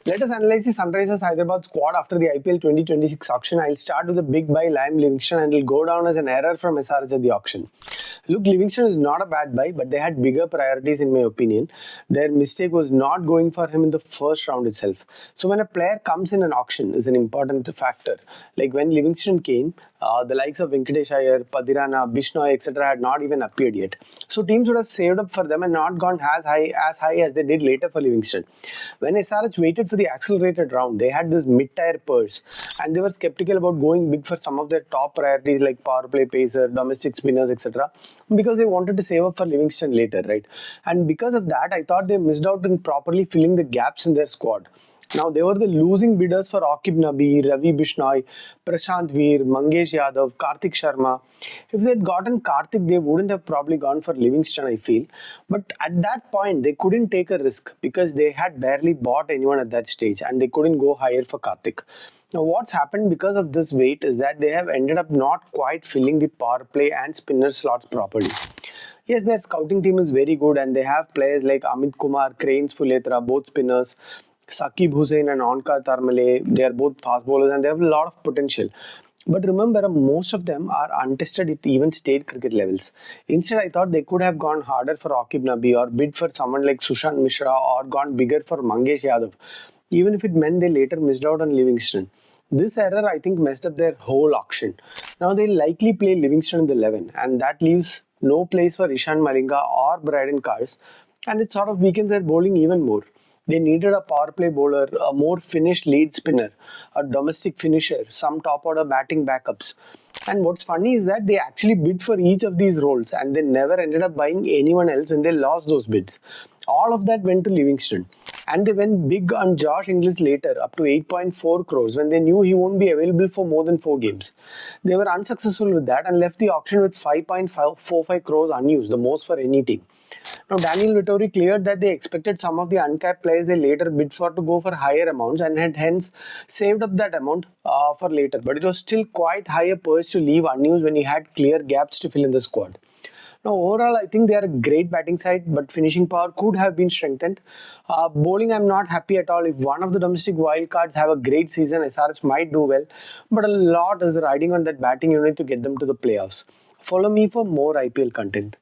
Let us analyze the Sunrisers Hyderabad squad after the IPL 2026 auction. I'll start with a big buy, Liam Livingston, and it'll go down as an error from SRH at the auction. Look, Livingston is not a bad buy, but they had bigger priorities in my opinion. Their mistake was not going for him in the first round itself. So when a player comes in an auction is an important factor. Like when Livingston came, the likes of Venkatesh Iyer, Padirana, Bishnoi, etc. had not even appeared yet. So teams would have saved up for them and not gone as high as they did later for Livingston. When SRH waited for the accelerated round, they had this mid-tier purse and they were skeptical about going big for some of their top priorities like power play pacer, domestic spinners, etc. because they wanted to save up for Livingston later, right? And because of that, I thought they missed out in properly filling the gaps in their squad. Now, they were the losing bidders for Aqib Nabi, Ravi Bishnoi, Prashant Veer, Mangesh Yadav, Karthik Sharma. If they had gotten Karthik, they wouldn't have probably gone for Livingston, I feel. But at that point, they couldn't take a risk because they had barely bought anyone at that stage and they couldn't go higher for Karthik. Now, what's happened because of this wait is that they have ended up not quite filling the power play and spinner slots properly. Yes, their scouting team is very good and they have players like Amit Kumar, Cranes Fuletra, both spinners, Sakib Hussain and Onkar Tarmale. They are both fast bowlers and they have a lot of potential. But remember, most of them are untested at even state cricket levels. Instead, I thought they could have gone harder for Aqib Nabi or bid for someone like Sushant Mishra or gone bigger for Mangesh Yadav, even if it meant they later missed out on Livingston. This error, I think, messed up their whole auction. Now, they'll likely play Livingston in the 11, and that leaves no place for Ishan Malinga or Braden Cars, and it sort of weakens their bowling even more. They needed a power play bowler, a more finished lead spinner, a domestic finisher, some top order batting backups. And what's funny is that they actually bid for each of these roles and they never ended up buying anyone else when they lost those bids. All of that went to Livingston. And they went big on Josh Inglis later, up to 8.4 crores, when they knew he won't be available for more than 4 games. They were unsuccessful with that and left the auction with 5.45 crores unused, the most for any team. Now, Daniel Vittori cleared that they expected some of the uncapped players they later bid for to go for higher amounts and had hence saved up that amount for later. But it was still quite higher purse to leave unused when he had clear gaps to fill in the squad. Now, overall, I think they are a great batting side, but finishing power could have been strengthened. Bowling, I'm not happy at all. If one of the domestic wildcards have a great season, SRH might do well, but a lot is riding on that batting unit to get them to the playoffs. Follow me for more IPL content.